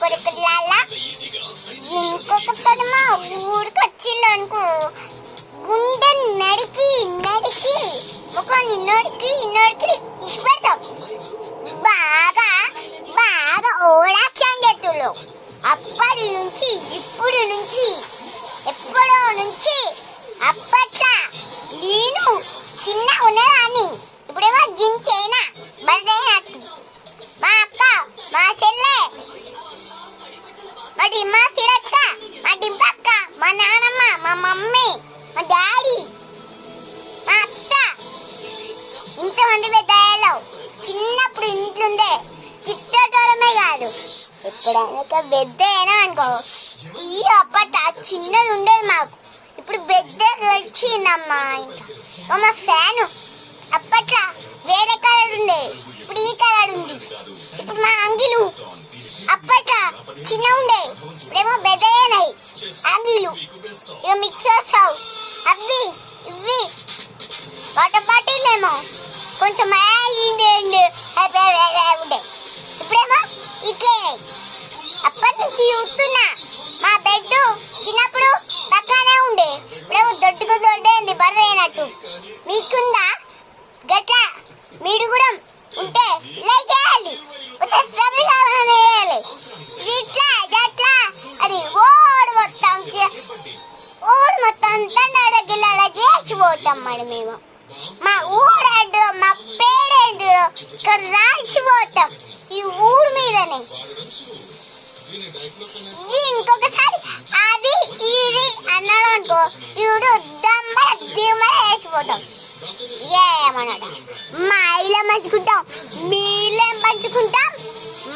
కొడుకులాలా ఇంకొకసారి మా ఊరికి వచ్చిళ్ళు అనుకో గుండె నడికి నడికి ఒకరిని నడికి నడికి ఇష్టపడతాం. బాగా బాగా ఓడాక్షన్ చేతులు. అప్పటి నుంచి ఇప్పుడు నుంచి ఎప్పుడో నుంచి అప్పట్లో నేను చిన్న ఉన్నదాన్ని ఇప్పుడేమో గింతేనా బర్త్డే మా అక్క మా చెల్లె మా సిరక్క మా డింపక్క మా నాన్నమ్మ మా మమ్మీ మా డాడీ మా అత్త ఇంతమంది పెద్దయ్యాలో చిన్నప్పుడు ఇంట్లుండే చిట్టటోళమే కాదు ఎప్పుడైనా పెద్ద అయినా అనుకో ఈ అప్పట చిన్నది ఉండేది మాకు. ఇప్పుడు పెద్ద వచ్చిందమ్మా. ఇంకా మా ఫ్యాను అప్పట్లో వేరే కలర్ ఉండేది, ఇప్పుడు ఈ కలర్ ఉంది. ఇప్పుడు మా అంగిలు అప్పట్లో చిన్న ఉండే ఇప్పుడేమో పెద్ద అయినాయి అంగిలు. ఇక మిక్స్ వస్తావు అవి ఇవి వాటర్ బాటిల్ ఏమో కొంచెం ఉండే ఇప్పుడేమో ఇట్లయినాయి. అప్పటి నుంచి చూస్తున్నా మా బెడ్ చిన్నప్పుడు పక్కనే ఉండే ఇప్పుడేమో దొడ్డుకు దొడ్డేంది బర్రైనట్టు. మీకుందా గట్లా? మీరు కూడా ఉంటే లైక్ చేయాలి, వేయాలి. ఇట్లా గట్లా అని ఓడి మొత్తం గిల్లలా చేసిపోతాం మరి మేము. మా ఊరేంటో మా పేరేంటో ఇక్కడ రాసిపోతాం ఈ ఊరు మీదనే. ఇంకొకసారి అది ఇది అన్నాడు అనుకో ఇడు దమ్మర దిమ్మర వేసిపోతాం. ఏమన్నట మా ఇల్లు పంచుకుంటాం, మీ ఇల్లు పంచుకుంటాం.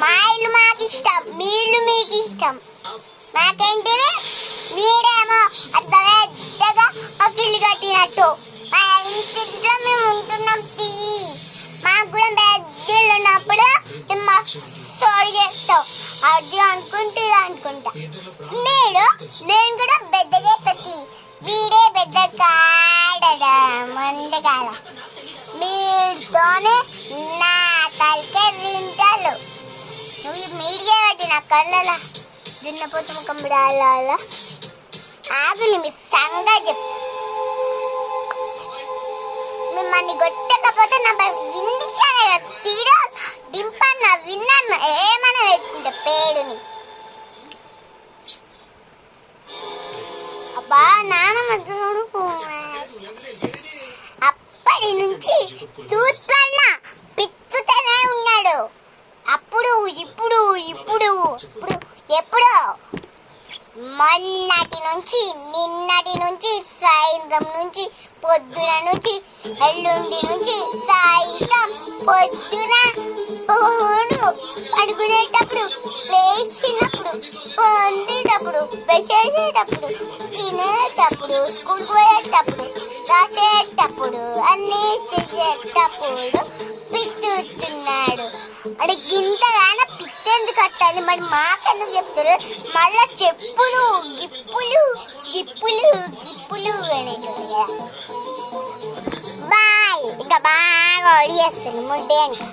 మా ఇల్లు మాకు ఇష్టం, మీ ఇల్లు మీకు ఇష్టం. మాకేంటిది మీరేమో అంత పెద్దగా ఒక ఇల్లు కట్టినట్టు మా ఇంటింట్లో మేము ఉంటున్నాం. మాకు కూడా పెద్ద ఇల్లు ఉన్నప్పుడు మస్తోడి చేస్తాం. అది అనుకుంటా నేను కూడా పెద్దగా తీ వీడే పెద్ద కాడ మంద కాడ మీతోనే నా తలకే వింటాలు. నువ్వు మీడియా పెట్టి నా కళ్ళలా దున్నపోతు ముఖం బిడాల ఆగులి మీ సంగా చెప్పు. మిమ్మల్ని కొట్టకపోతే నా విండిచాను కదా తీరా డింపన్న విన్నాను ఏమన్నా పెట్టుకుంటే పేరుని. అబ్బా నాన్నమ్మ అప్పటి నుంచి చూస్తున్నా పిచ్చుతూనే ఉన్నాడు. అప్పుడు ఇప్పుడు ఇప్పుడు ఇప్పుడు ఎప్పుడో మొన్నటి నుంచి నిన్నటి నుంచి సాయంత్రం నుంచి పొద్దున నుంచి ఎల్లుండి నుంచి సాయంత్రం పొద్దున పడుకునేటప్పుడు లేచినప్పుడు వండేటప్పుడు వేసేటప్పుడు తినేటప్పుడు స్కూల్ పోయేటప్పుడు రాసేటప్పుడు అన్నీ చేసేటప్పుడు పిచ్చుతున్నాడు. అంటే గింతగానే పిత్తెందుకు కట్టాలి మరి మాకెందుకు చెప్తారు? మళ్ళా చెప్పులు గిప్పులు గిప్పులు గిప్పులు అనేటువంటి కదా. బాయ్ ఇంకా బాగా ఒడియేస్తుంది ముడ్డే ఇంకా.